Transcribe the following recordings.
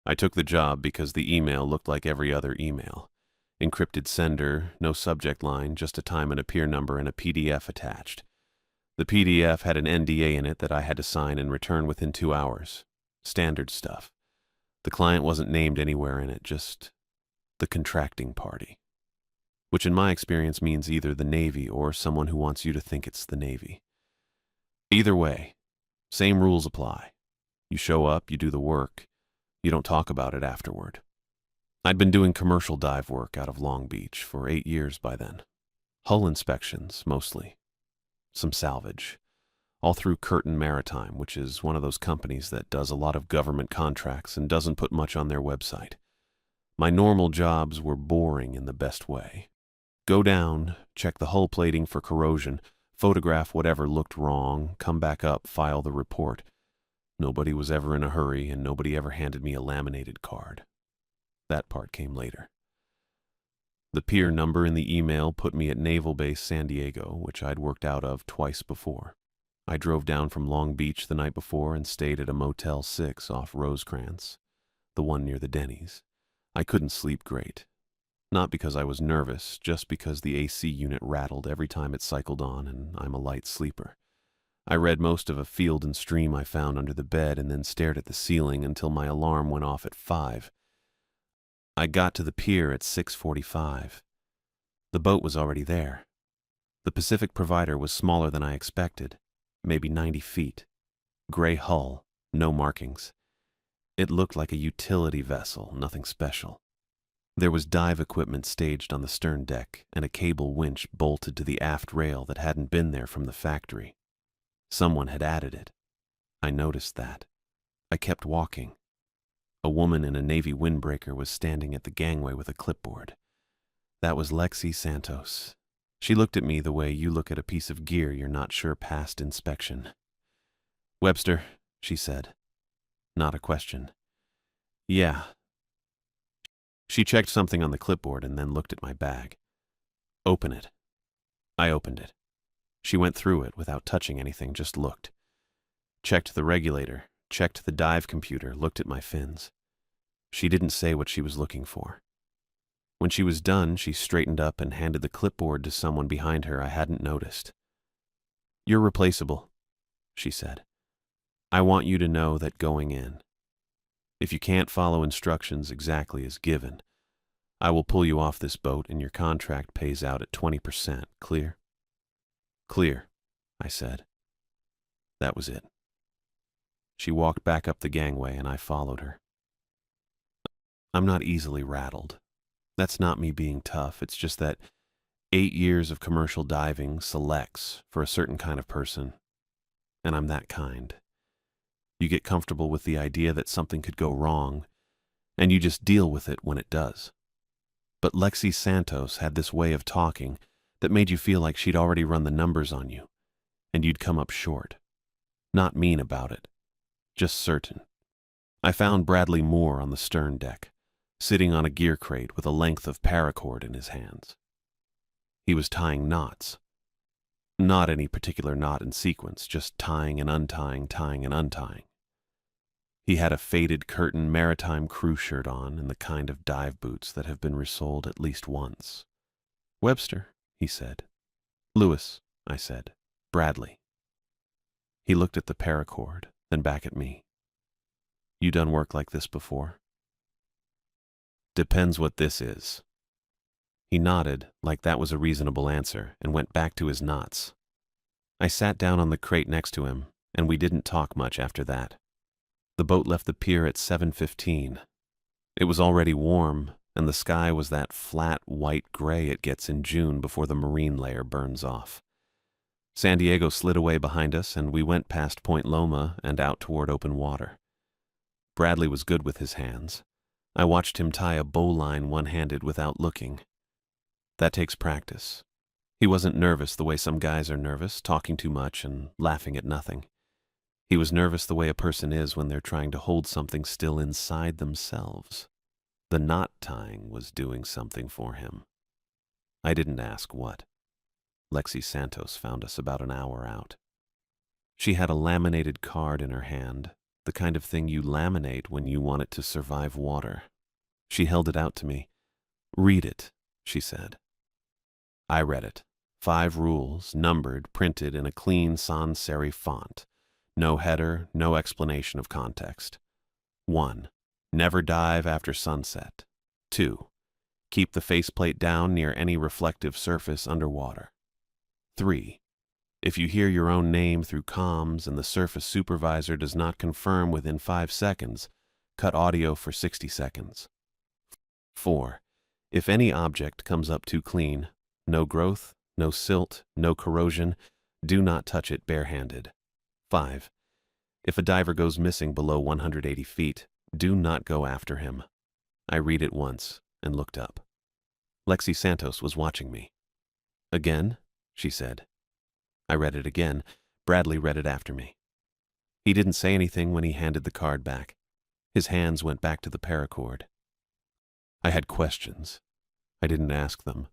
I took the job because the email looked like every other email. Encrypted sender, no subject line, just a time and a peer number and a PDF attached. The PDF had an NDA in it that I had to sign and return within 2 hours. Standard stuff. The client wasn't named anywhere in it, just the contracting party. Which in my experience means either the Navy or someone who wants you to think it's the Navy. Either way, same rules apply. You show up, you do the work, you don't talk about it afterward. I'd been doing commercial dive work out of Long Beach for 8 years by then. Hull inspections, mostly. Some salvage. All through Curtin Maritime, which is one of those companies that does a lot of government contracts and doesn't put much on their website. My normal jobs were boring in the best way. Go down, check the hull plating for corrosion, photograph whatever looked wrong, come back up, file the report. Nobody was ever in a hurry, and nobody ever handed me a laminated card. That part came later. The pier number in the email put me at Naval Base San Diego, which I'd worked out of twice before. I drove down from Long Beach the night before and stayed at a Motel 6 off Rosecrans, the one near the Denny's. I couldn't sleep great. Not because I was nervous, just because the AC unit rattled every time it cycled on, and I'm a light sleeper. I read most of a Field and Stream I found under the bed and then stared at the ceiling until my alarm went off at 5. I got to the pier at 6:45. The boat was already there. The Pacific Provider was smaller than I expected, maybe 90 feet. Gray hull, no markings. It looked like a utility vessel, nothing special. There was dive equipment staged on the stern deck and a cable winch bolted to the aft rail that hadn't been there from the factory. Someone had added it. I noticed that. I kept walking. A woman in a Navy windbreaker was standing at the gangway with a clipboard. That was Lexi Santos. She looked at me the way you look at a piece of gear you're not sure passed inspection. "Webster," she said. Not a question. "Yeah." She checked something on the clipboard and then looked at my bag. "Open it." I opened it. She went through it without touching anything, just looked. Checked the regulator, checked the dive computer, looked at my fins. She didn't say what she was looking for. When she was done, she straightened up and handed the clipboard to someone behind her I hadn't noticed. "You're replaceable," she said. "I want you to know that going in. If you can't follow instructions exactly as given, I will pull you off this boat and your contract pays out at 20%. Clear?" "Clear," I said. That was it. She walked back up the gangway and I followed her. I'm not easily rattled. That's not me being tough. It's just that 8 years of commercial diving selects for a certain kind of person, and I'm that kind. You get comfortable with the idea that something could go wrong, and you just deal with it when it does. But Lexi Santos had this way of talking that made you feel like she'd already run the numbers on you, and you'd come up short. Not mean about it, just certain. I found Bradley Moore on the stern deck, sitting on a gear crate with a length of paracord in his hands. He was tying knots. Not any particular knot in sequence, just tying and untying, tying and untying. He had a faded Curtin Maritime crew shirt on and the kind of dive boots that have been resoled at least once. "Webster," he said. "Lewis," I said. "Bradley." He looked at the paracord, then back at me. "You done work like this before?" "Depends what this is." He nodded, like that was a reasonable answer, and went back to his knots. I sat down on the crate next to him, and we didn't talk much after that. The boat left the pier at 7:15. It was already warm, and the sky was that flat white gray it gets in June before the marine layer burns off. San Diego slid away behind us, and we went past Point Loma and out toward open water. Bradley was good with his hands. I watched him tie a bowline one-handed without looking. That takes practice. He wasn't nervous the way some guys are nervous, talking too much and laughing at nothing. He was nervous the way a person is when they're trying to hold something still inside themselves. The knot tying was doing something for him. I didn't ask what. Lexi Santos found us about an hour out. She had a laminated card in her hand, the kind of thing you laminate when you want it to survive water. She held it out to me. "Read it," she said. I read it. 5 rules, numbered, printed in a clean sans serif font. No header, no explanation of context. 1. Never dive after sunset. 2. Keep the faceplate down near any reflective surface underwater. 3. If you hear your own name through comms and the surface supervisor does not confirm within 5 seconds, cut audio for 60 seconds. 4. If any object comes up too clean, no growth, no silt, no corrosion, do not touch it barehanded. 5. If a diver goes missing below 180 feet, do not go after him. I read it once and looked up. Lexi Santos was watching me. "Again?" she said. I read it again. Bradley read it after me. He didn't say anything when he handed the card back. His hands went back to the paracord. I had questions. I didn't ask them.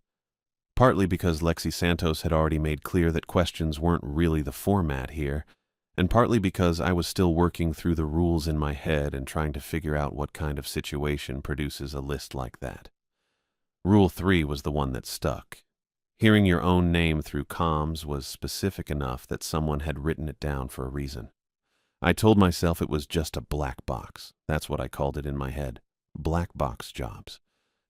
Partly because Lexi Santos had already made clear that questions weren't really the format here, and partly because I was still working through the rules in my head and trying to figure out what kind of situation produces a list like that. Rule 3 was the one that stuck. Hearing your own name through comms was specific enough that someone had written it down for a reason. I told myself it was just a black box. That's what I called it in my head. Black box jobs.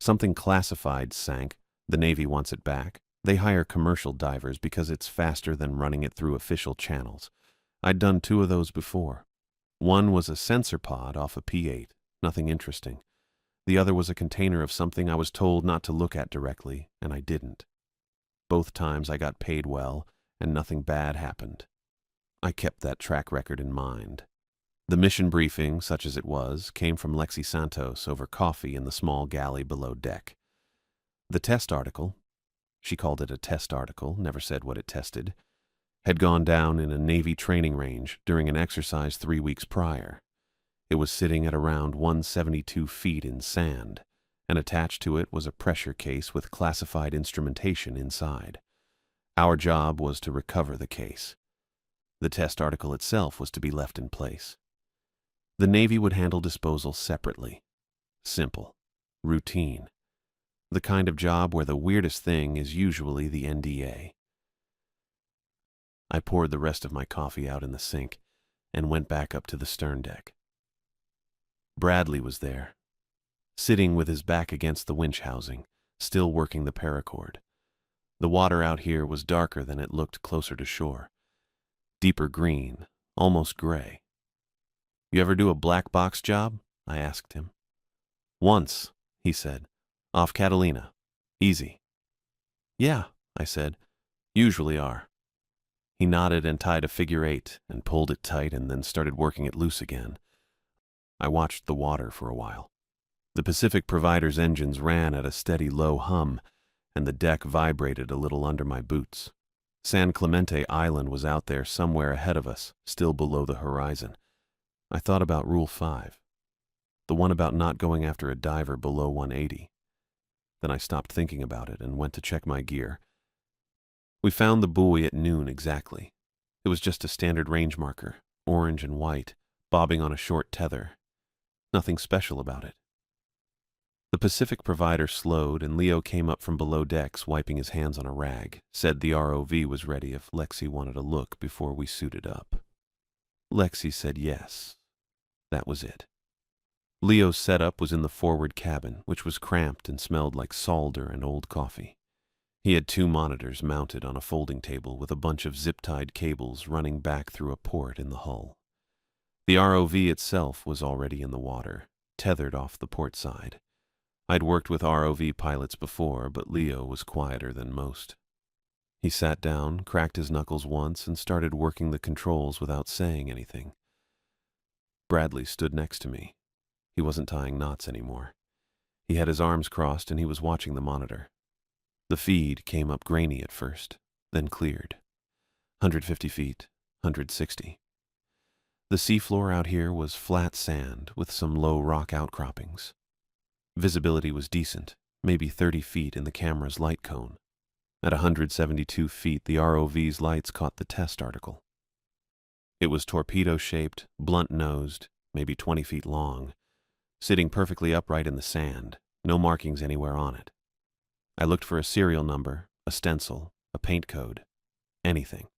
Something classified sank. The Navy wants it back. They hire commercial divers because it's faster than running it through official channels. I'd done 2 of those before. One was a sensor pod off a P8, nothing interesting. The other was a container of something I was told not to look at directly, and I didn't. Both times I got paid well, and nothing bad happened. I kept that track record in mind. The mission briefing, such as it was, came from Lexi Santos over coffee in the small galley below deck. The test article, she called it a test article, never said what it tested, had gone down in a Navy training range during an exercise 3 weeks prior. It was sitting at around 172 feet in sand, and attached to it was a pressure case with classified instrumentation inside. Our job was to recover the case. The test article itself was to be left in place. The Navy would handle disposal separately. Simple. Routine. The kind of job where the weirdest thing is usually the NDA. I poured the rest of my coffee out in the sink and went back up to the stern deck. Bradley was there, sitting with his back against the winch housing, still working the paracord. The water out here was darker than it looked closer to shore. Deeper green, almost gray. "You ever do a black box job?" I asked him. "Once," he said. "Off Catalina. Easy." "Yeah," I said. "Usually are." He nodded and tied a figure 8 and pulled it tight and then started working it loose again. I watched the water for a while. The Pacific Provider's engines ran at a steady low hum, and the deck vibrated a little under my boots. San Clemente Island was out there somewhere ahead of us, still below the horizon. I thought about Rule 5, the one about not going after a diver below 180. Then I stopped thinking about it and went to check my gear. We found the buoy at noon exactly. It was just a standard range marker, orange and white, bobbing on a short tether. Nothing special about it. The Pacific Provider slowed, and Leo came up from below decks, wiping his hands on a rag, said the ROV was ready if Lexi wanted a look before we suited up. Lexi said yes. That was it. Leo's setup was in the forward cabin, which was cramped and smelled like solder and old coffee. He had 2 monitors mounted on a folding table with a bunch of zip-tied cables running back through a port in the hull. The ROV itself was already in the water, tethered off the port side. I'd worked with ROV pilots before, but Leo was quieter than most. He sat down, cracked his knuckles once, and started working the controls without saying anything. Bradley stood next to me. He wasn't tying knots anymore. He had his arms crossed and he was watching the monitor. The feed came up grainy at first, then cleared. 150 feet, 160. The seafloor out here was flat sand with some low rock outcroppings. Visibility was decent, maybe 30 feet in the camera's light cone. At 172 feet, the ROV's lights caught the test article. It was torpedo-shaped, blunt-nosed, maybe 20 feet long, sitting perfectly upright in the sand, no markings anywhere on it. I looked for a serial number, a stencil, a paint code. Anything.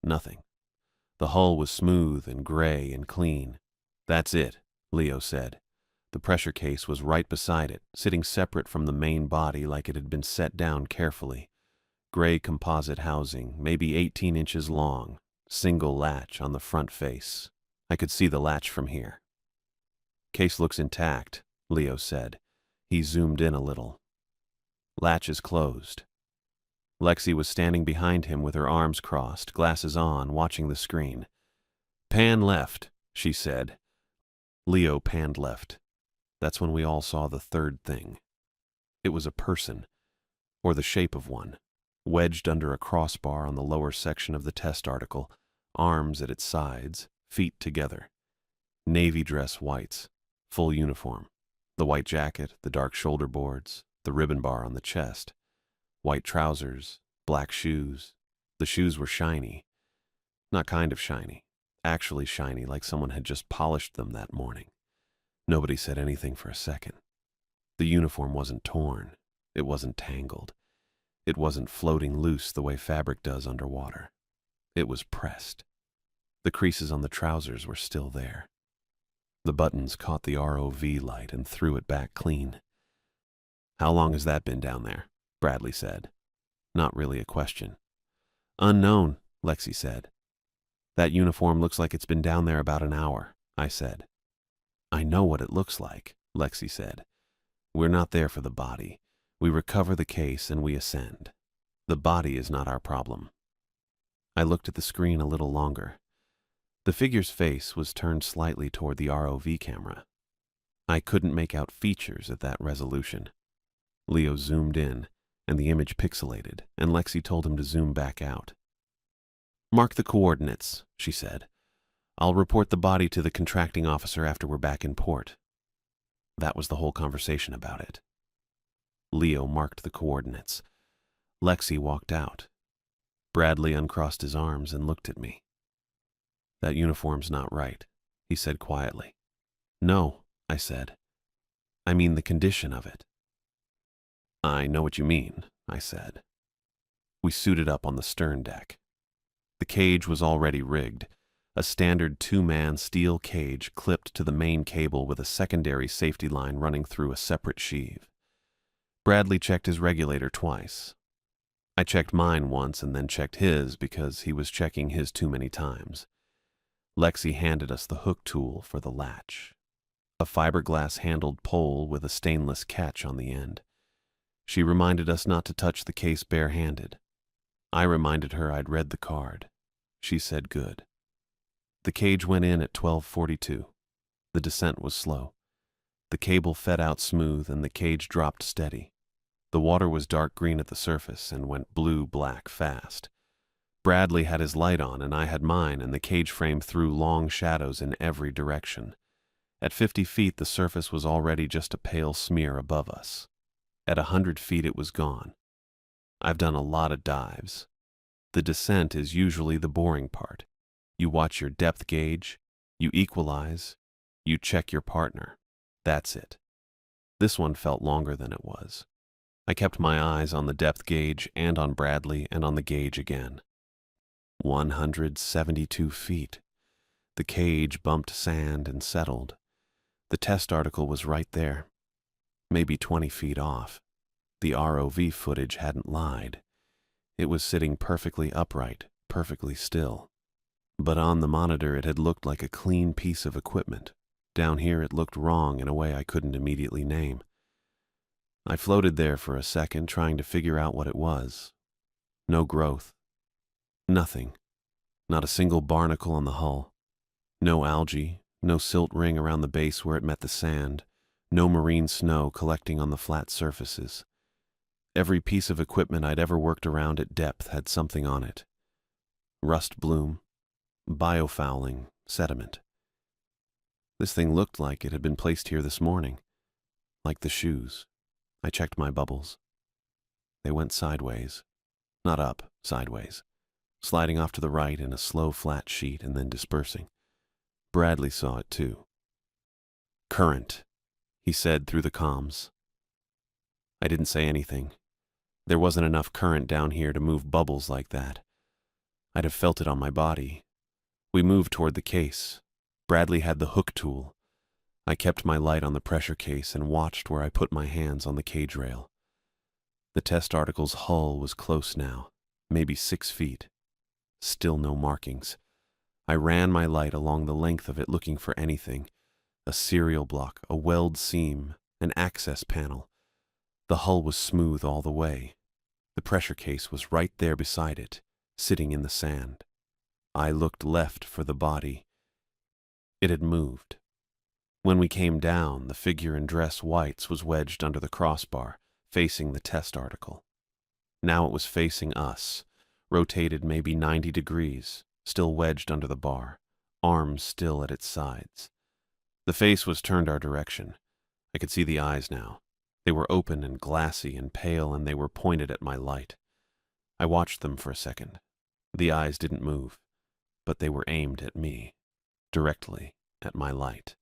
Nothing. The hull was smooth and gray and clean. "That's it," Leo said. The pressure case was right beside it, sitting separate from the main body like it had been set down carefully. Gray composite housing, maybe 18 inches long, single latch on the front face. I could see the latch from here. "Case looks intact," Leo said. He zoomed in a little. "Latch is closed." Lexi was standing behind him with her arms crossed, glasses on, watching the screen. "Pan left," she said. Leo panned left. That's when we all saw the third thing. It was a person, or the shape of one, wedged under a crossbar on the lower section of the test article, arms at its sides, feet together. Navy dress whites, full uniform. The white jacket, the dark shoulder boards, the ribbon bar on the chest. White trousers, black shoes. The shoes were shiny. Not kind of shiny. Actually shiny, like someone had just polished them that morning. Nobody said anything for a second. The uniform wasn't torn. It wasn't tangled. It wasn't floating loose the way fabric does underwater. It was pressed. The creases on the trousers were still there. The buttons caught the ROV light and threw it back clean. "How long has that been down there?" Bradley said. Not really a question. "Unknown," Lexi said. "That uniform looks like it's been down there about an hour," I said. "I know what it looks like," Lexi said. "We're not there for the body. We recover the case and we ascend. The body is not our problem." I looked at the screen a little longer. The figure's face was turned slightly toward the ROV camera. I couldn't make out features at that resolution. Leo zoomed in, and the image pixelated, and Lexi told him to zoom back out. "Mark the coordinates," she said. "I'll report the body to the contracting officer after we're back in port." That was the whole conversation about it. Leo marked the coordinates. Lexi walked out. Bradley uncrossed his arms and looked at me. "That uniform's not right," he said quietly. "No," I said. "I mean the condition of it." "I know what you mean," I said. We suited up on the stern deck. The cage was already rigged, a standard two-man steel cage clipped to the main cable with a secondary safety line running through a separate sheave. Bradley checked his regulator twice. I checked mine once and then checked his because he was checking his too many times. Lexi handed us the hook tool for the latch, a fiberglass-handled pole with a stainless catch on the end. She reminded us not to touch the case bare-handed. I reminded her I'd read the card. She said good. The cage went in at 12:42. The descent was slow. The cable fed out smooth and the cage dropped steady. The water was dark green at the surface and went blue-black fast. Bradley had his light on and I had mine, and the cage frame threw long shadows in every direction. At 50 feet, the surface was already just a pale smear above us. At 100 feet, it was gone. I've done a lot of dives. The descent is usually the boring part. You watch your depth gauge, you equalize, you check your partner. That's it. This one felt longer than it was. I kept my eyes on the depth gauge and on Bradley and on the gauge again. 172 feet. The cage bumped sand and settled. The test article was right there, maybe 20 feet off. The ROV footage hadn't lied. It was sitting perfectly upright, perfectly still. But on the monitor it had looked like a clean piece of equipment. Down here it looked wrong in a way I couldn't immediately name. I floated there for a second trying to figure out what it was. No growth. Nothing. Not a single barnacle on the hull. No algae, no silt ring around the base where it met the sand, no marine snow collecting on the flat surfaces. Every piece of equipment I'd ever worked around at depth had something on it. Rust bloom, biofouling, sediment. This thing looked like it had been placed here this morning. Like the shoes. I checked my bubbles. They went sideways. Not up, sideways. sliding off to the right in a slow, flat sheet and then dispersing. Bradley saw it too. "Current," he said through the comms. I didn't say anything. There wasn't enough current down here to move bubbles like that. I'd have felt it on my body. We moved toward the case. Bradley had the hook tool. I kept my light on the pressure case and watched where I put my hands on the cage rail. The test article's hull was close now, maybe 6 feet. Still no markings. I ran my light along the length of it looking for anything. A serial block, a weld seam, an access panel. The hull was smooth all the way. The pressure case was right there beside it, sitting in the sand. I looked left for the body. It had moved. When we came down, the figure in dress whites was wedged under the crossbar, facing the test article. Now it was facing us, rotated maybe 90 degrees, still wedged under the bar, arms still at its sides. The face was turned our direction. I could see the eyes now. They were open and glassy and pale, and they were pointed at my light. I watched them for a second. The eyes didn't move, but they were aimed at me, directly at my light.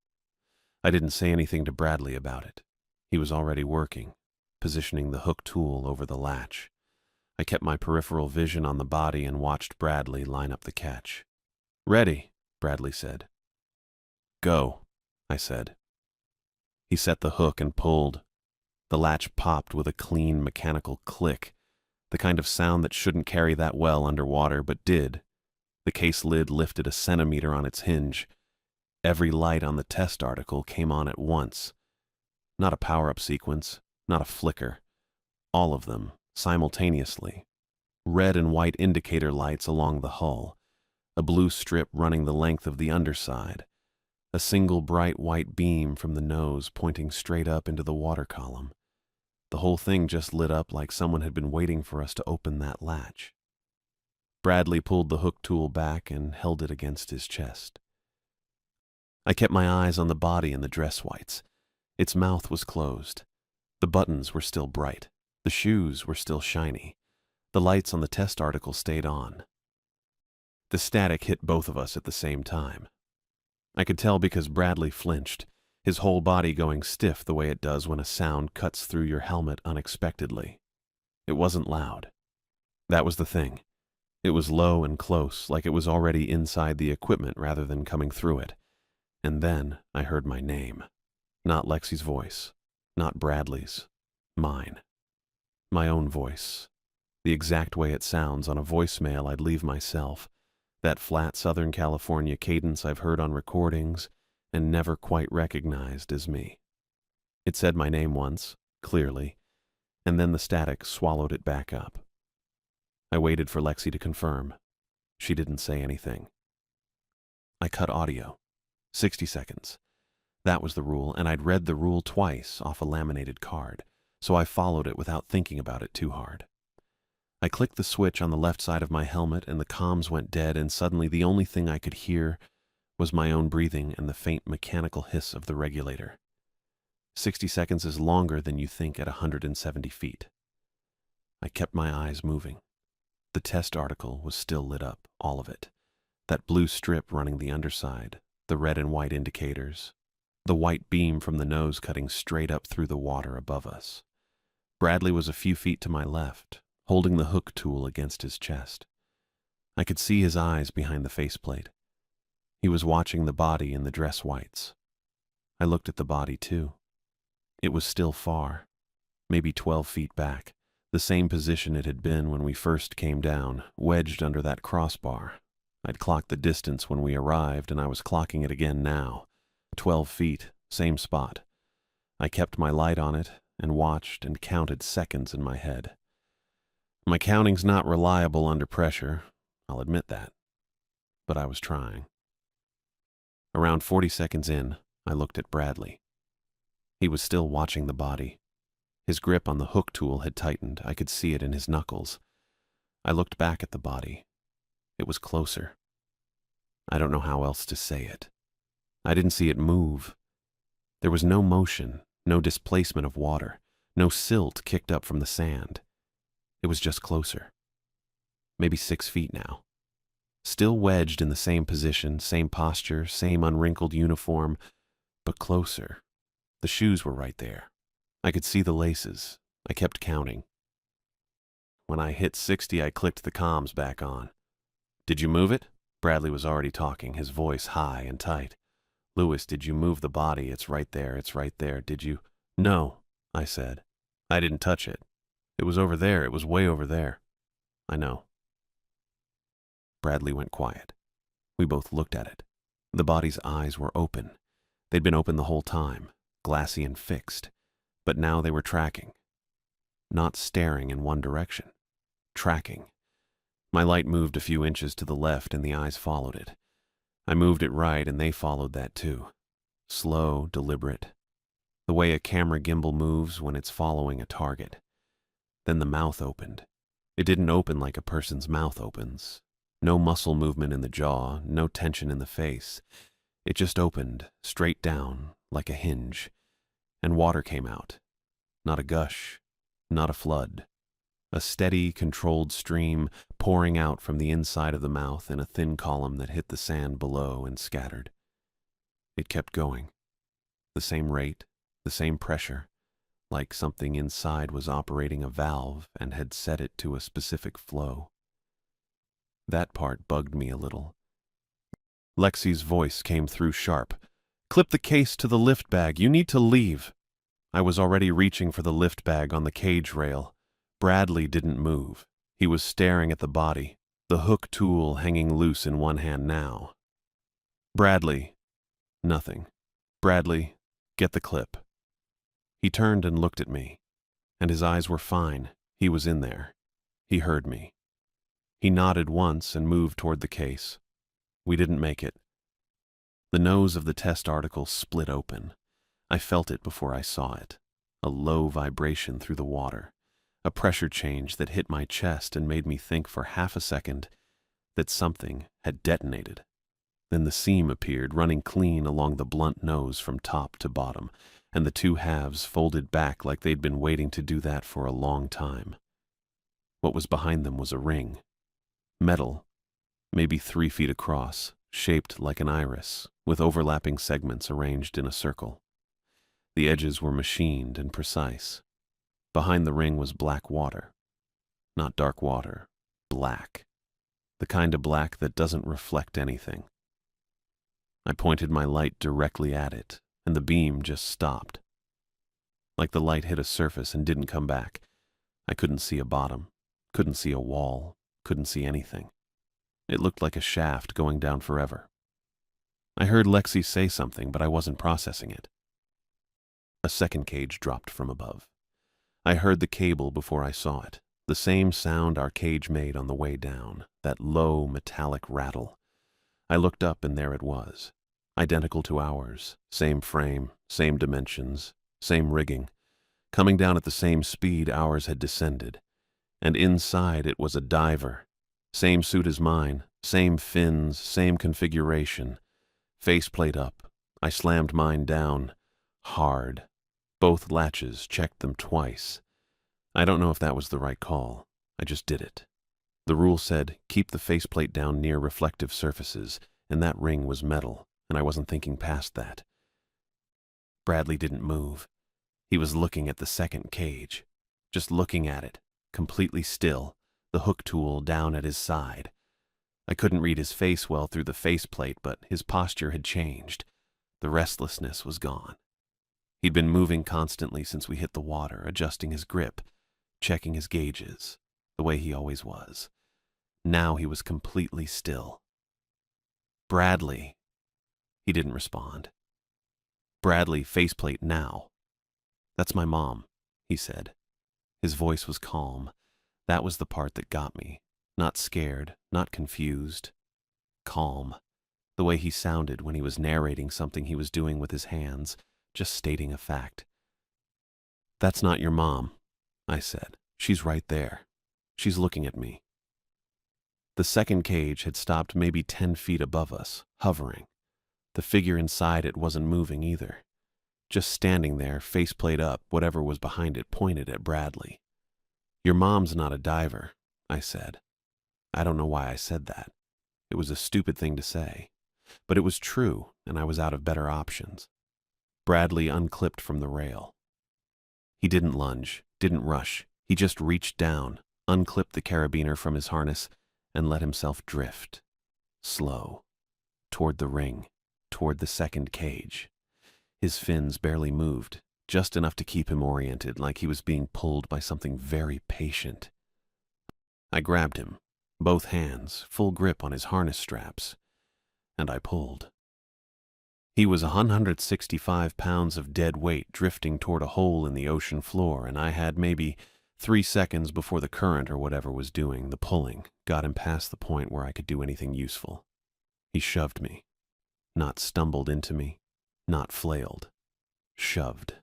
I didn't say anything to Bradley about it. He was already working, positioning the hook tool over the latch. I kept my peripheral vision on the body and watched Bradley line up the catch. "Ready," Bradley said. "Go," I said. He set the hook and pulled. The latch popped with a clean mechanical click, the kind of sound that shouldn't carry that well underwater, but did. The case lid lifted a centimeter on its hinge. Every light on the test article came on at once. Not a power-up sequence, not a flicker. All of them, simultaneously. Red and white indicator lights along the hull, a blue strip running the length of the underside, a single bright white beam from the nose pointing straight up into the water column. The whole thing just lit up like someone had been waiting for us to open that latch. Bradley pulled the hook tool back and held it against his chest. I kept my eyes on the body in the dress whites. Its mouth was closed. The buttons were still bright. The shoes were still shiny. The lights on the test article stayed on. The static hit both of us at the same time. I could tell because Bradley flinched, his whole body going stiff the way it does when a sound cuts through your helmet unexpectedly. It wasn't loud. That was the thing. It was low and close, like it was already inside the equipment rather than coming through it. And then I heard my name. Not Lexi's voice. Not Bradley's. Mine. My own voice. The exact way it sounds on a voicemail I'd leave myself. That flat Southern California cadence I've heard on recordings and never quite recognized as me. It said my name once, clearly, and then the static swallowed it back up. I waited for Lexi to confirm. She didn't say anything. I cut audio. 60 seconds. That was the rule, and I'd read the rule twice off a laminated card, so I followed it without thinking about it too hard. I clicked the switch on the left side of my helmet, and the comms went dead, and suddenly the only thing I could hear was my own breathing and the faint mechanical hiss of the regulator. 60 seconds is longer than you think at 170 feet. I kept my eyes moving. The test article was still lit up, all of it. That blue strip running the underside, the red and white indicators, the white beam from the nose cutting straight up through the water above us. Bradley was a few feet to my left, holding the hook tool against his chest. I could see his eyes behind the faceplate. He was watching the body in the dress whites. I looked at the body, too. It was still far, maybe 12 feet back, the same position it had been when we first came down, wedged under that crossbar. I'd clocked the distance when we arrived, and I was clocking it again now. 12 feet, same spot. I kept my light on it and watched and counted seconds in my head. My counting's not reliable under pressure, I'll admit that, but I was trying. Around 40 seconds in, I looked at Bradley. He was still watching the body. His grip on the hook tool had tightened. I could see it in his knuckles. I looked back at the body. It was closer. I don't know how else to say it. I didn't see it move. There was no motion, no displacement of water, no silt kicked up from the sand. It was just closer. Maybe 6 feet now, Still wedged in the same position, same posture, same unwrinkled uniform, but closer. The shoes were right there. I could see the laces. I kept counting. When I hit 60, I clicked the comms back on. "Did you move it?" Bradley was already talking, his voice high and tight. "Lewis, did you move the body? It's right there, it's right there. Did you?" "No," I said. "I didn't touch it. It was over there, it was way over there." "I know." Bradley went quiet. We both looked at it. The body's eyes were open. They'd been open the whole time, glassy and fixed, but now they were tracking. Not staring in one direction. Tracking. My light moved a few inches to the left and the eyes followed it. I moved it right and they followed that too. Slow, deliberate. The way a camera gimbal moves when it's following a target. Then the mouth opened. It didn't open like a person's mouth opens. No muscle movement in the jaw, no tension in the face. It just opened, straight down, like a hinge. And water came out. Not a gush, not a flood. A steady, controlled stream pouring out from the inside of the mouth in a thin column that hit the sand below and scattered. It kept going. The same rate, the same pressure, like something inside was operating a valve and had set it to a specific flow. That part bugged me a little. Lexi's voice came through sharp. "Clip the case to the lift bag. You need to leave." I was already reaching for the lift bag on the cage rail. Bradley didn't move. He was staring at the body, the hook tool hanging loose in one hand now. "Bradley." Nothing. "Bradley, get the clip." He turned and looked at me, and his eyes were fine. He was in there. He heard me. He nodded once and moved toward the case. We didn't make it. The nose of the test article split open. I felt it before I saw it. A low vibration through the water. A pressure change that hit my chest and made me think for half a second that something had detonated. Then the seam appeared, running clean along the blunt nose from top to bottom, and the two halves folded back like they'd been waiting to do that for a long time. What was behind them was a ring. Metal, maybe 3 feet across, shaped like an iris, with overlapping segments arranged in a circle. The edges were machined and precise. Behind the ring was black water. Not dark water, black. The kind of black that doesn't reflect anything. I pointed my light directly at it, and the beam just stopped. Like the light hit a surface and didn't come back. I couldn't see a bottom, couldn't see a wall, couldn't see anything. It looked like a shaft going down forever. I heard Lexi say something, but I wasn't processing it. A second cage dropped from above. I heard the cable before I saw it, the same sound our cage made on the way down, that low metallic rattle. I looked up and there it was, identical to ours, same frame, same dimensions, same rigging, coming down at the same speed ours had descended. And inside it was a diver. Same suit as mine, same fins, same configuration. Faceplate up. I slammed mine down. Hard. Both latches, checked them twice. I don't know if that was the right call. I just did it. The rule said, keep the faceplate down near reflective surfaces, and that ring was metal, and I wasn't thinking past that. Bradley didn't move. He was looking at the second cage. Just looking at it. Completely still, the hook tool down at his side. I couldn't read his face well through the faceplate, but his posture had changed. The restlessness was gone. He'd been moving constantly since we hit the water, adjusting his grip, checking his gauges, the way he always was. Now he was completely still. "Bradley." He didn't respond. "Bradley, faceplate now." "That's my mom," he said. His voice was calm. That was the part that got me. Not scared, not confused. Calm. The way he sounded when he was narrating something he was doing with his hands, just stating a fact. "That's not your mom," I said. "She's right there. She's looking at me." The second cage had stopped maybe 10 feet above us, hovering. The figure inside it wasn't moving either. Just standing there, faceplate up, whatever was behind it pointed at Bradley. "Your mom's not a diver," I said. I don't know why I said that. It was a stupid thing to say, but it was true, and I was out of better options. Bradley unclipped from the rail. He didn't lunge, didn't rush. He just reached down, unclipped the carabiner from his harness, and let himself drift. Slow. Toward the ring, toward the second cage. His fins barely moved, just enough to keep him oriented, like he was being pulled by something very patient. I grabbed him, both hands, full grip on his harness straps, and I pulled. He was 165 pounds of dead weight drifting toward a hole in the ocean floor, and I had maybe 3 seconds before the current or whatever was doing the pulling got him past the point where I could do anything useful. He shoved me. Not stumbled into me, not flailed. Shoved.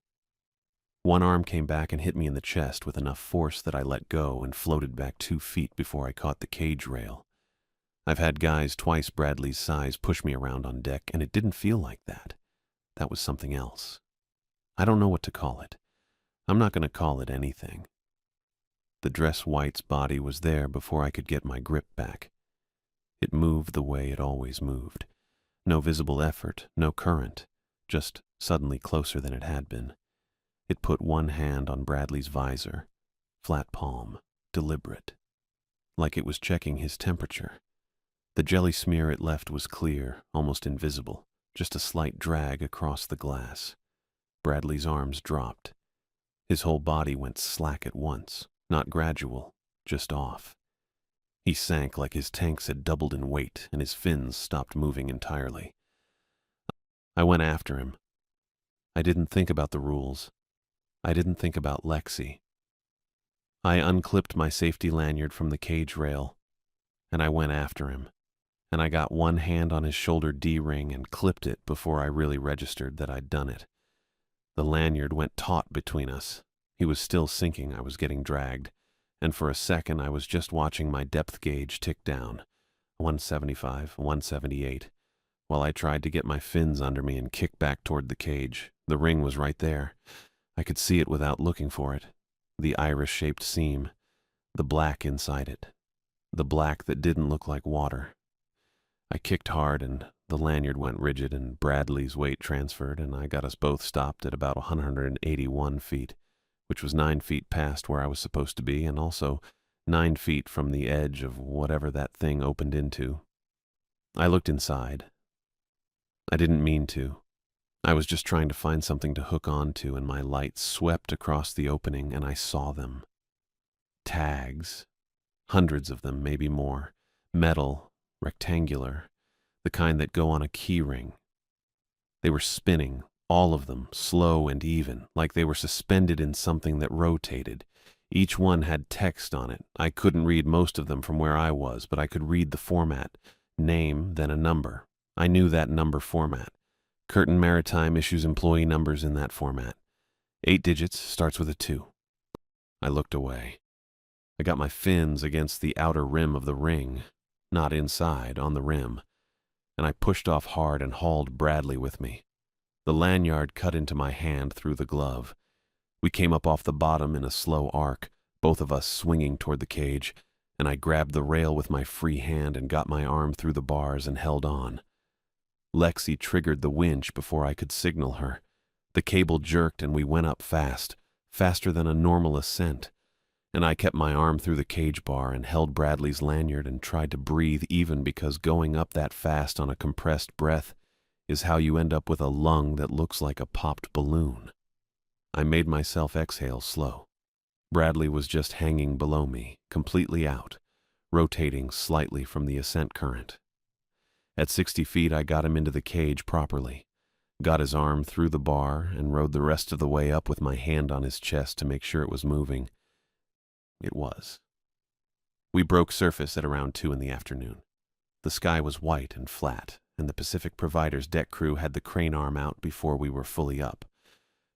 One arm came back and hit me in the chest with enough force that I let go and floated back 2 feet before I caught the cage rail. I've had guys twice Bradley's size push me around on deck, and it didn't feel like that. That was something else. I don't know what to call it. I'm not going to call it anything. The dress white's body was there before I could get my grip back. It moved the way it always moved. No visible effort, no current, just suddenly closer than it had been. It put one hand on Bradley's visor, flat palm, deliberate, like it was checking his temperature. The jelly smear it left was clear, almost invisible, just a slight drag across the glass. Bradley's arms dropped. His whole body went slack at once, not gradual, just off. He sank like his tanks had doubled in weight, and his fins stopped moving entirely. I went after him. I didn't think about the rules. I didn't think about Lexi. I unclipped my safety lanyard from the cage rail, and I went after him. And I got one hand on his shoulder D-ring and clipped it before I really registered that I'd done it. The lanyard went taut between us. He was still sinking, I was getting dragged, and for a second I was just watching my depth gauge tick down, 175, 178, while I tried to get my fins under me and kick back toward the cage. The ring was right there. I could see it without looking for it. The iris-shaped seam, the black inside it, the black that didn't look like water. I kicked hard, and the lanyard went rigid, and Bradley's weight transferred, and I got us both stopped at about 181 feet, which was 9 feet past where I was supposed to be, and also 9 feet from the edge of whatever that thing opened into. I looked inside. I didn't mean to. I was just trying to find something to hook onto, and my light swept across the opening, and I saw them. Tags. Hundreds of them, maybe more. Metal. Rectangular, the kind that go on a key ring. They were spinning, all of them, slow and even, like they were suspended in something that rotated. Each one had text on it. I couldn't read most of them from where I was, but I could read the format. Name, then a number. I knew that number format. Curtin Maritime issues employee numbers in that format. 8 digits, starts with a 2. I looked away. I got my fins against the outer rim of the ring. Not inside, on the rim, and I pushed off hard and hauled Bradley with me. The lanyard cut into my hand through the glove. We came up off the bottom in a slow arc, both of us swinging toward the cage, and I grabbed the rail with my free hand and got my arm through the bars and held on. Lexi triggered the winch before I could signal her. The cable jerked and we went up fast, faster than a normal ascent. And I kept my arm through the cage bar and held Bradley's lanyard and tried to breathe even because going up that fast on a compressed breath is how you end up with a lung that looks like a popped balloon. I made myself exhale slow. Bradley was just hanging below me, completely out, rotating slightly from the ascent current. At 60 feet, I got him into the cage properly, got his arm through the bar, and rode the rest of the way up with my hand on his chest to make sure it was moving. It was. We broke surface at around 2 in the afternoon. The sky was white and flat, and the Pacific Provider's deck crew had the crane arm out before we were fully up.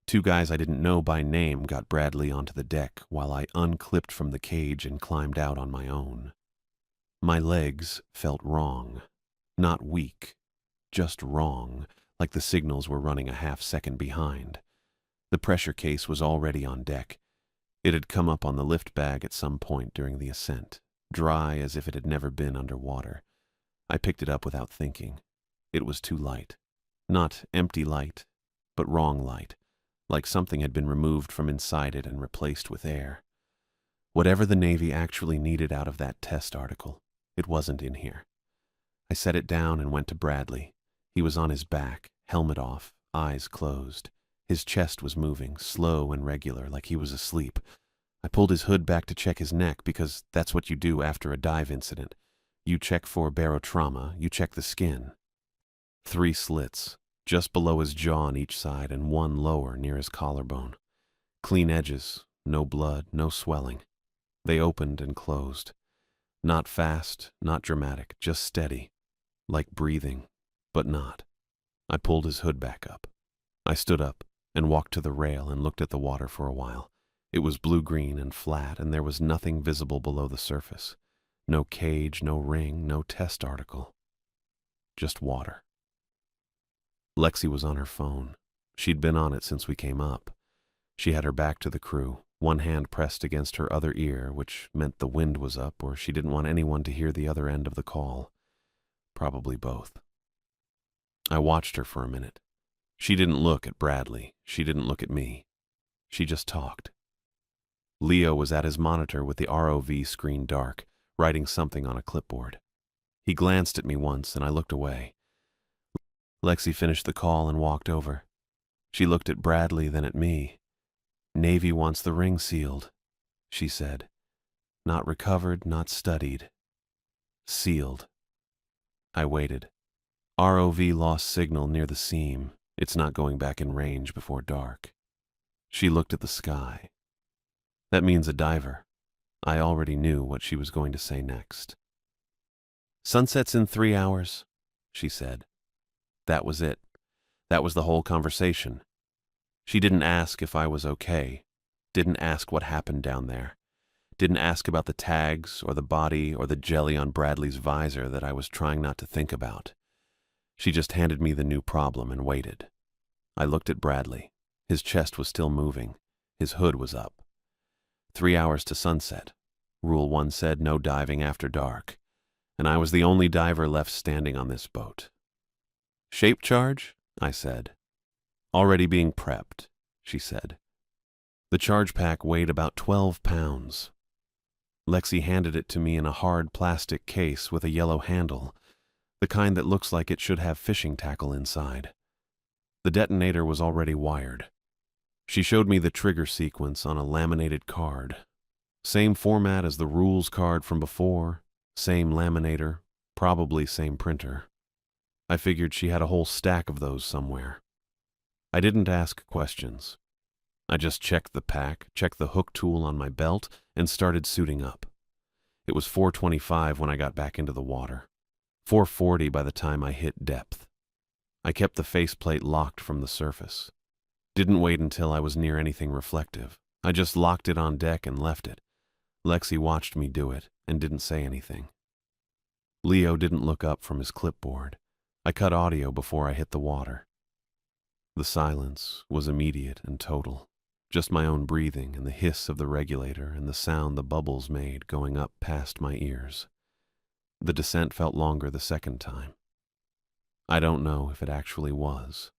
2 guys I didn't know by name got Bradley onto the deck while I unclipped from the cage and climbed out on my own. My legs felt wrong. Not weak, just wrong, like the signals were running a half-second behind. The pressure case was already on deck. It had come up on the lift bag at some point during the ascent, dry as if it had never been underwater. I picked it up without thinking. It was too light. Not empty light, but wrong light, like something had been removed from inside it and replaced with air. Whatever the Navy actually needed out of that test article, it wasn't in here. I set it down and went to Bradley. He was on his back, helmet off, eyes closed. His chest was moving, slow and regular, like he was asleep. I pulled his hood back to check his neck because that's what you do after a dive incident. You check for barotrauma, you check the skin. 3 slits, just below his jaw on each side and 1 lower near his collarbone. Clean edges, no blood, no swelling. They opened and closed. Not fast, not dramatic, just steady. Like breathing, but not. I pulled his hood back up. I stood up and walked to the rail and looked at the water for a while. It was blue-green and flat, and there was nothing visible below the surface. No cage, no ring, no test article. Just water. Lexi was on her phone. She'd been on it since we came up. She had her back to the crew, one hand pressed against her other ear, which meant the wind was up or she didn't want anyone to hear the other end of the call. Probably both. I watched her for a minute. She didn't look at Bradley. She didn't look at me. She just talked. Leo was at his monitor with the ROV screen dark, writing something on a clipboard. He glanced at me once and I looked away. Lexi finished the call and walked over. She looked at Bradley, then at me. "Navy wants the ring sealed," she said. "Not recovered, not studied. Sealed." I waited. ROV lost signal near the seam. It's not going back in range before dark. She looked at the sky. That means a diver. I already knew what she was going to say next. "Sunset's in 3 hours," she said. That was it. That was the whole conversation. She didn't ask if I was okay, didn't ask what happened down there, didn't ask about the tags or the body or the jelly on Bradley's visor that I was trying not to think about. She just handed me the new problem and waited. I looked at Bradley. His chest was still moving. His hood was up. 3 hours to sunset. Rule 1 said no diving after dark. And I was the only diver left standing on this boat. "Shape charge?" I said. "Already being prepped," she said. The charge pack weighed about 12 pounds. Lexi handed it to me in a hard plastic case with a yellow handle, the kind that looks like it should have fishing tackle inside. The detonator was already wired. She showed me the trigger sequence on a laminated card. Same format as the rules card from before, same laminator, probably same printer. I figured she had a whole stack of those somewhere. I didn't ask questions. I just checked the pack, checked the hook tool on my belt, and started suiting up. It was 4:25 when I got back into the water. 4:40 by the time I hit depth. I kept the faceplate locked from the surface. Didn't wait until I was near anything reflective. I just locked it on deck and left it. Lexi watched me do it and didn't say anything. Leo didn't look up from his clipboard. I cut audio before I hit the water. The silence was immediate and total. Just my own breathing and the hiss of the regulator and the sound the bubbles made going up past my ears. The descent felt longer the second time. I don't know if it actually was.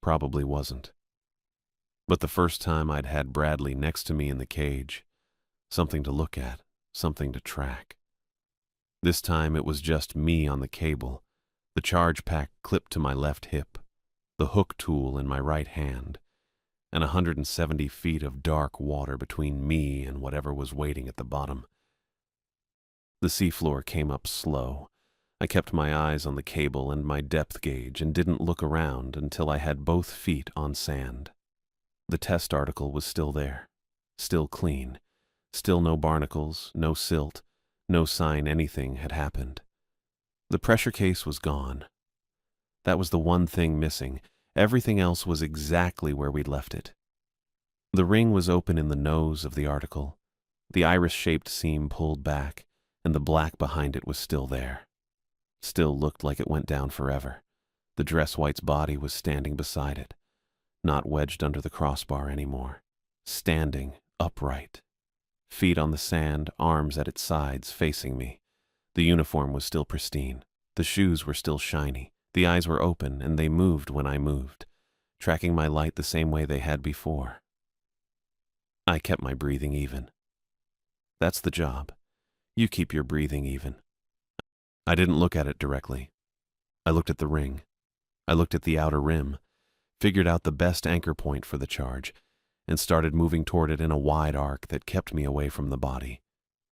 Probably wasn't. But the first time I'd had Bradley next to me in the cage, something to look at, something to track. This time it was just me on the cable, the charge pack clipped to my left hip, the hook tool in my right hand, and 170 feet of dark water between me and whatever was waiting at the bottom. The seafloor came up slow. I kept my eyes on the cable and my depth gauge and didn't look around until I had both feet on sand. The test article was still there, still clean, still no barnacles, no silt, no sign anything had happened. The pressure case was gone. That was the one thing missing. Everything else was exactly where we'd left it. The ring was open in the nose of the article, the iris-shaped seam pulled back, and the black behind it was still there. Still looked like it went down forever. The dress white's body was standing beside it, not wedged under the crossbar anymore, standing upright. Feet on the sand, arms at its sides, facing me. The uniform was still pristine. The shoes were still shiny. The eyes were open, and they moved when I moved, tracking my light the same way they had before. I kept my breathing even. That's the job. You keep your breathing even. I didn't look at it directly. I looked at the ring. I looked at the outer rim, figured out the best anchor point for the charge, and started moving toward it in a wide arc that kept me away from the body.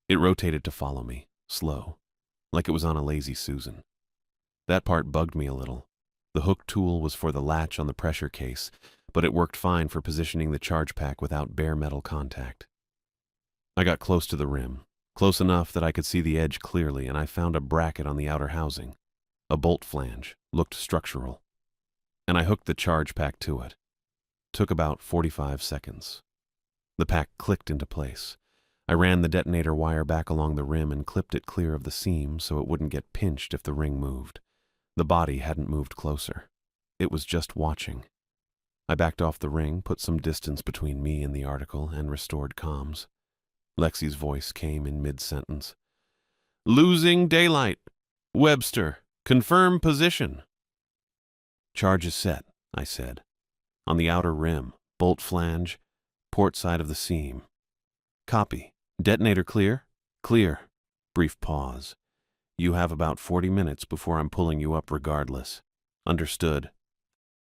It rotated to follow me, slow, like it was on a lazy Susan. That part bugged me a little. The hook tool was for the latch on the pressure case, but it worked fine for positioning the charge pack without bare metal contact. I got close to the rim, close enough that I could see the edge clearly, and I found a bracket on the outer housing. A bolt flange, looked structural. And I hooked the charge pack to it. Took about 45 seconds. The pack clicked into place. I ran the detonator wire back along the rim and clipped it clear of the seam so it wouldn't get pinched if the ring moved. The body hadn't moved closer. It was just watching. I backed off the ring, put some distance between me and the article, and restored comms. Lexi's voice came in mid-sentence. "Losing daylight. Webster, confirm position." "Charge is set," I said. "On the outer rim, bolt flange, port side of the seam." "Copy. Detonator clear?" "Clear." Brief pause. "You have about 40 minutes before I'm pulling you up regardless." "Understood."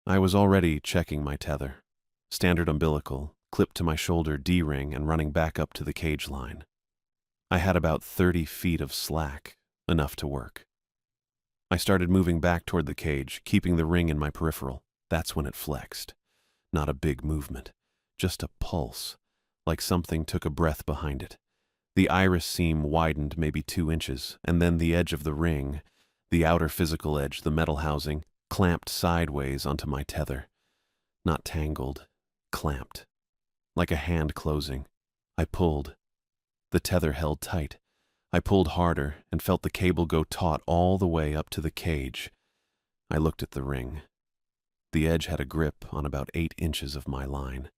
I was already checking my tether. Standard umbilical, clipped to my shoulder D-ring and running back up to the cage line. I had about 30 feet of slack, enough to work. I started moving back toward the cage, keeping the ring in my peripheral. That's when it flexed. Not a big movement, just a pulse, like something took a breath behind it. The iris seam widened maybe 2 inches, and then the edge of the ring, the outer physical edge, the metal housing, clamped sideways onto my tether. Not tangled, clamped. Like a hand closing. I pulled. The tether held tight. I pulled harder and felt the cable go taut all the way up to the cage. I looked at the ring. The edge had a grip on about 8 inches of my line.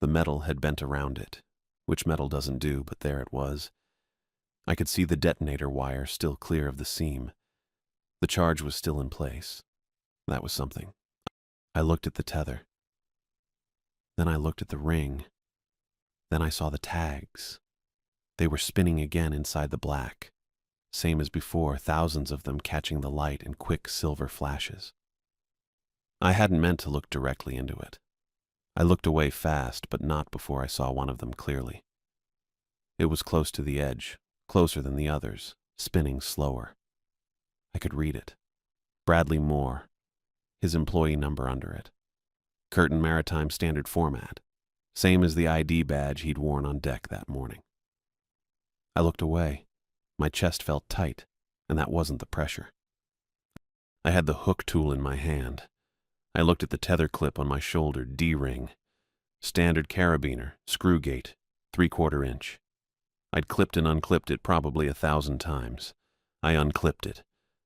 The metal had bent around it, which metal doesn't do, but there it was. I could see the detonator wire still clear of the seam. The charge was still in place. That was something. I looked at the tether. Then I looked at the ring. Then I saw the tags. They were spinning again inside the black. Same as before, thousands of them catching the light in quick silver flashes. I hadn't meant to look directly into it. I looked away fast, but not before I saw one of them clearly. It was close to the edge, closer than the others, spinning slower. I could read it. Bradley Moore, his employee number under it. Curtin Maritime Standard Format, same as the ID badge he'd worn on deck that morning. I looked away. My chest felt tight, and that wasn't the pressure. I had the hook tool in my hand. I looked at the tether clip on my shoulder, D-ring. Standard carabiner, screw gate, 3/4 inch. I'd clipped and unclipped it probably 1,000 times. I unclipped it.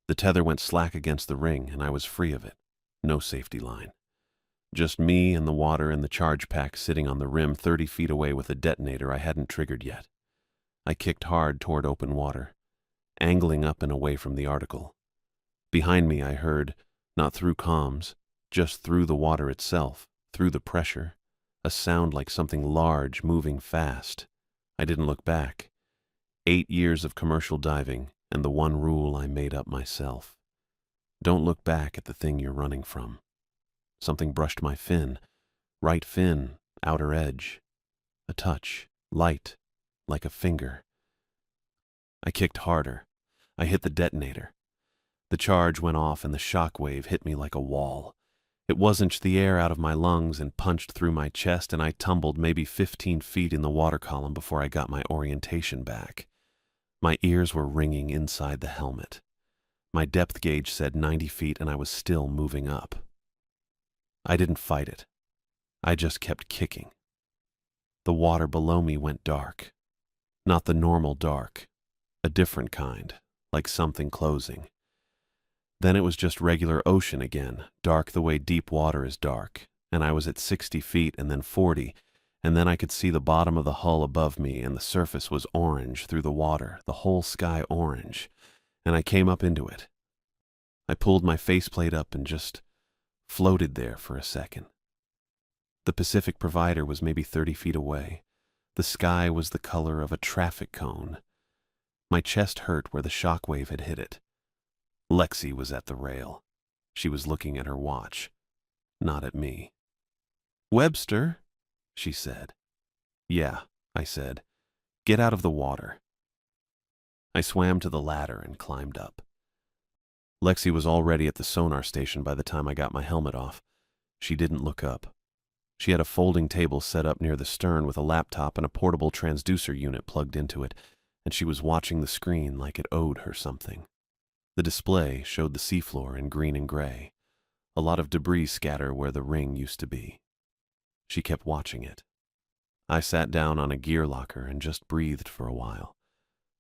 The tether went slack against the ring, and I was free of it. No safety line. Just me and the water and the charge pack sitting on the rim 30 feet away with a detonator I hadn't triggered yet. I kicked hard toward open water, angling up and away from the article. Behind me I heard, not through comms, just through the water itself, through the pressure, a sound like something large moving fast. I didn't look back. 8 years of commercial diving, and the one rule I made up myself. Don't look back at the thing you're running from. Something brushed my fin. Right fin, outer edge. A touch, light, like a finger. I kicked harder. I hit the detonator. The charge went off and the shock wave hit me like a wall. It wasn't the air out of my lungs and punched through my chest, and I tumbled maybe 15 feet in the water column before I got my orientation back. My ears were ringing inside the helmet. My depth gauge said 90 feet, and I was still moving up. I didn't fight it. I just kept kicking. The water below me went dark. Not the normal dark. A different kind, like something closing. Then it was just regular ocean again, dark the way deep water is dark, and I was at 60 feet and then 40, and then I could see the bottom of the hull above me, and the surface was orange through the water, the whole sky orange, and I came up into it. I pulled my faceplate up and just floated there for a second. The Pacific Provider was maybe 30 feet away. The sky was the color of a traffic cone. My chest hurt where the shockwave had hit it. Lexi was at the rail. She was looking at her watch, not at me. "Webster," she said. "Yeah," I said. "Get out of the water." I swam to the ladder and climbed up. Lexi was already at the sonar station by the time I got my helmet off. She didn't look up. She had a folding table set up near the stern with a laptop and a portable transducer unit plugged into it, and she was watching the screen like it owed her something. The display showed the seafloor in green and gray, a lot of debris scatter where the ring used to be. She kept watching it. I sat down on a gear locker and just breathed for a while.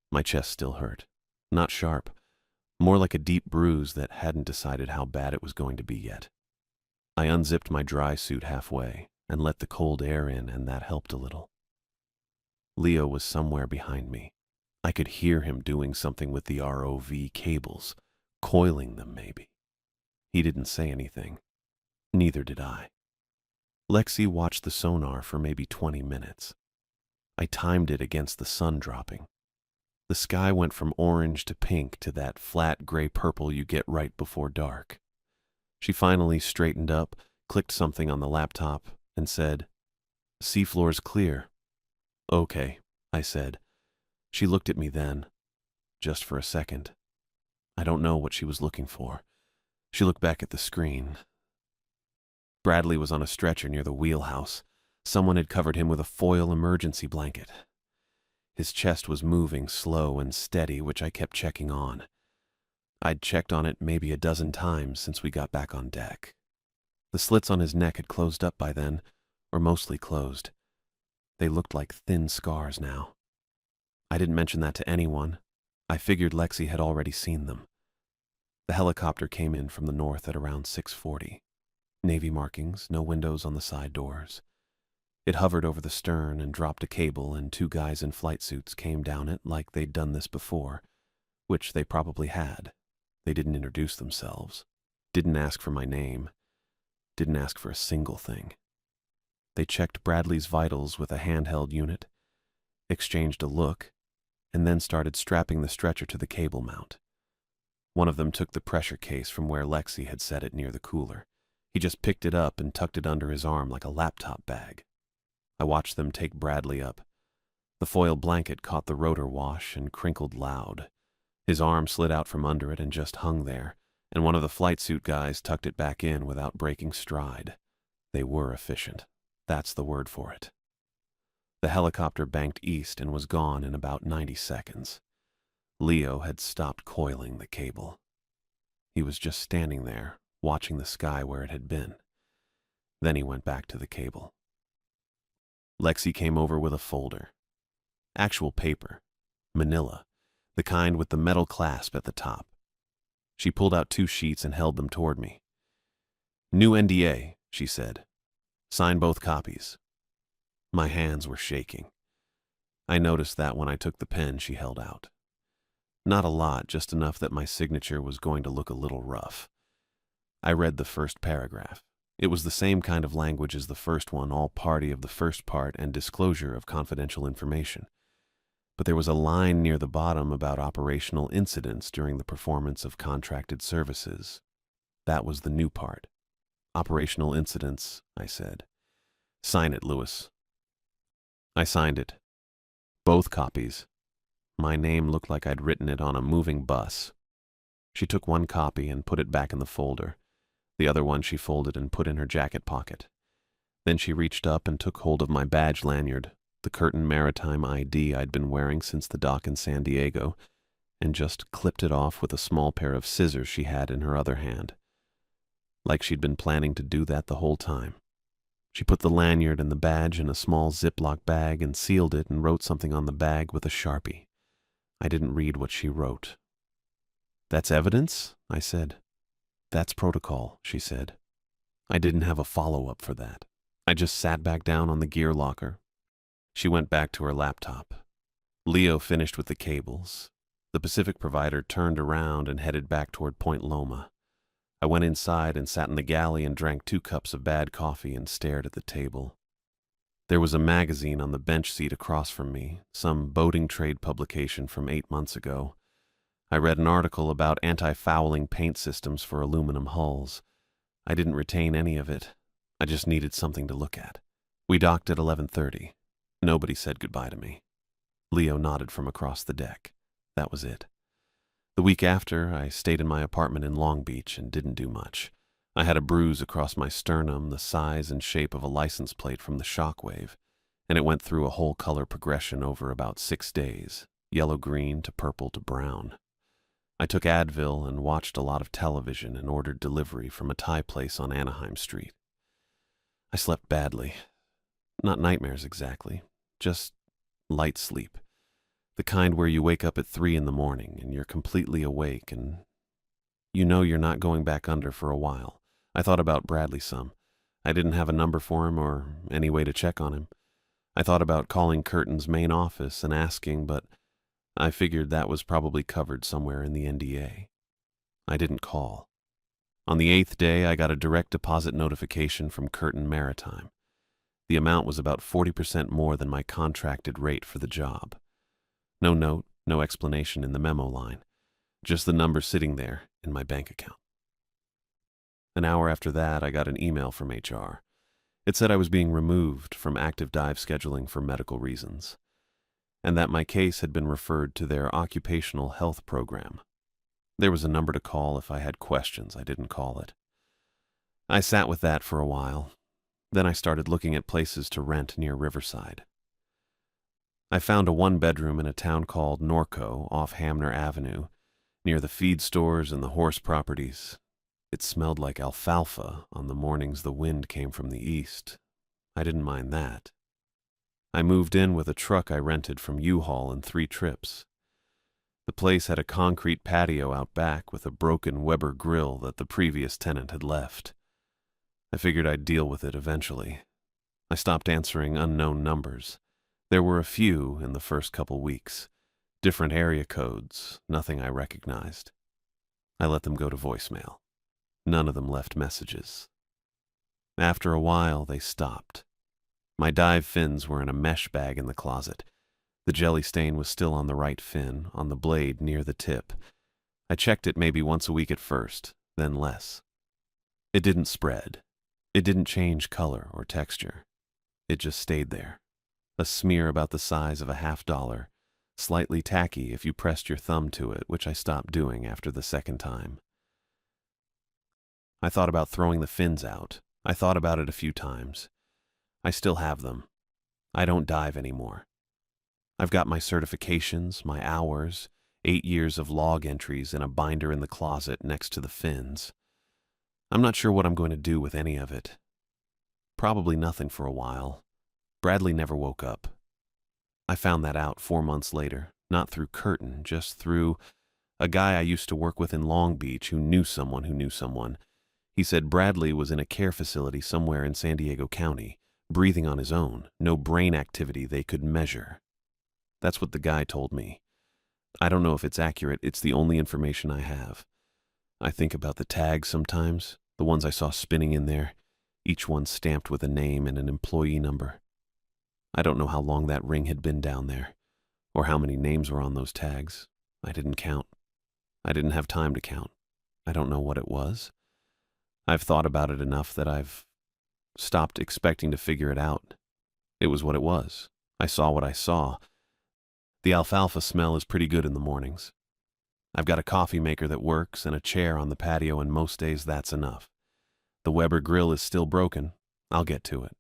My chest still hurt. Not sharp, more like a deep bruise that hadn't decided how bad it was going to be yet. I unzipped my dry suit halfway and let the cold air in, and that helped a little. Leo was somewhere behind me. I could hear him doing something with the ROV cables, coiling them maybe. He didn't say anything. Neither did I. Lexi watched the sonar for maybe 20 minutes. I timed it against the sun dropping. The sky went from orange to pink to that flat gray purple you get right before dark. She finally straightened up, clicked something on the laptop, and said, "Seafloor's clear." "Okay," I said. She looked at me then, just for a second. I don't know what she was looking for. She looked back at the screen. Bradley was on a stretcher near the wheelhouse. Someone had covered him with a foil emergency blanket. His chest was moving slow and steady, which I kept checking on. I'd checked on it maybe a dozen times since we got back on deck. The slits on his neck had closed up by then, or mostly closed. They looked like thin scars now. I didn't mention that to anyone. I figured Lexi had already seen them. The helicopter came in from the north at around 6:40. Navy markings, no windows on the side doors. It hovered over the stern and dropped a cable, and 2 guys in flight suits came down it like they'd done this before, which they probably had. They didn't introduce themselves, didn't ask for my name, didn't ask for a single thing. They checked Bradley's vitals with a handheld unit, exchanged a look, and then started strapping the stretcher to the cable mount. One of them took the pressure case from where Lexi had set it near the cooler. He just picked it up and tucked it under his arm like a laptop bag. I watched them take Bradley up. The foil blanket caught the rotor wash and crinkled loud. His arm slid out from under it and just hung there, and one of the flight suit guys tucked it back in without breaking stride. They were efficient. That's the word for it. The helicopter banked east and was gone in about 90 seconds. Leo had stopped coiling the cable. He was just standing there, watching the sky where it had been. Then he went back to the cable. Lexi came over with a folder. Actual paper. Manila. The kind with the metal clasp at the top. She pulled out 2 sheets and held them toward me. "New NDA," she said. "Sign both copies." My hands were shaking. I noticed that when I took the pen she held out. Not a lot, just enough that my signature was going to look a little rough. I read the first paragraph. It was the same kind of language as the first one, all party of the first part and disclosure of confidential information. But there was a line near the bottom about operational incidents during the performance of contracted services. That was the new part. "Operational incidents," I said. "Sign it, Lewis." I signed it. Both copies. My name looked like I'd written it on a moving bus. She took one copy and put it back in the folder. The other one she folded and put in her jacket pocket. Then she reached up and took hold of my badge lanyard, the Curtin Maritime ID I'd been wearing since the dock in San Diego, and just clipped it off with a small pair of scissors she had in her other hand. Like she'd been planning to do that the whole time. She put the lanyard and the badge in a small Ziploc bag and sealed it and wrote something on the bag with a Sharpie. I didn't read what she wrote. "That's evidence?" I said. "That's protocol," she said. I didn't have a follow-up for that. I just sat back down on the gear locker. She went back to her laptop. Leo finished with the cables. The Pacific provider turned around and headed back toward Point Loma. I went inside and sat in the galley and drank 2 cups of bad coffee and stared at the table. There was a magazine on the bench seat across from me, some boating trade publication from 8 months ago. I read an article about anti-fouling paint systems for aluminum hulls. I didn't retain any of it. I just needed something to look at. We docked at 11:30. Nobody said goodbye to me. Leo nodded from across the deck. That was it. The week after, I stayed in my apartment in Long Beach and didn't do much. I had a bruise across my sternum the size and shape of a license plate from the shockwave, and it went through a whole color progression over about 6 days, yellow-green to purple to brown. I took Advil and watched a lot of television and ordered delivery from a Thai place on Anaheim Street. I slept badly. Not nightmares exactly, just light sleep. The kind where you wake up at 3 in the morning and you're completely awake and you know you're not going back under for a while. I thought about Bradley some. I didn't have a number for him or any way to check on him. I thought about calling Curtin's main office and asking, but I figured that was probably covered somewhere in the NDA. I didn't call. On the 8th day, I got a direct deposit notification from Curtin Maritime. The amount was about 40% more than my contracted rate for the job. No note, no explanation in the memo line. Just the number sitting there in my bank account. An hour after that, I got an email from HR. It said I was being removed from active dive scheduling for medical reasons, and that my case had been referred to their occupational health program. There was a number to call if I had questions. I didn't call it. I sat with that for a while. Then I started looking at places to rent near Riverside. I found a 1-bedroom in a town called Norco off Hamner Avenue, near the feed stores and the horse properties. It smelled like alfalfa on the mornings the wind came from the east. I didn't mind that. I moved in with a truck I rented from U-Haul in 3 trips. The place had a concrete patio out back with a broken Weber grill that the previous tenant had left. I figured I'd deal with it eventually. I stopped answering unknown numbers. There were a few in the first couple weeks. Different area codes, nothing I recognized. I let them go to voicemail. None of them left messages. After a while, they stopped. My dive fins were in a mesh bag in the closet. The jelly stain was still on the right fin, on the blade near the tip. I checked it maybe once a week at first, then less. It didn't spread. It didn't change color or texture. It just stayed there. A smear about the size of a $50, slightly tacky if you pressed your thumb to it, which I stopped doing after the second time. I thought about throwing the fins out. I thought about it a few times. I still have them. I don't dive anymore. I've got my certifications, my hours, 8 years of log entries in a binder in the closet next to the fins. I'm not sure what I'm going to do with any of it. Probably nothing for a while. Bradley never woke up. I found that out 4 months later, not through Curtin, just through a guy I used to work with in Long Beach who knew someone who knew someone. He said Bradley was in a care facility somewhere in San Diego County, breathing on his own, no brain activity they could measure. That's what the guy told me. I don't know if it's accurate, it's the only information I have. I think about the tags sometimes, the ones I saw spinning in there, each one stamped with a name and an employee number. I don't know how long that ring had been down there, or how many names were on those tags. I didn't count. I didn't have time to count. I don't know what it was. I've thought about it enough that I've stopped expecting to figure it out. It was what it was. I saw what I saw. The alfalfa smell is pretty good in the mornings. I've got a coffee maker that works and a chair on the patio, and most days that's enough. The Weber grill is still broken. I'll get to it.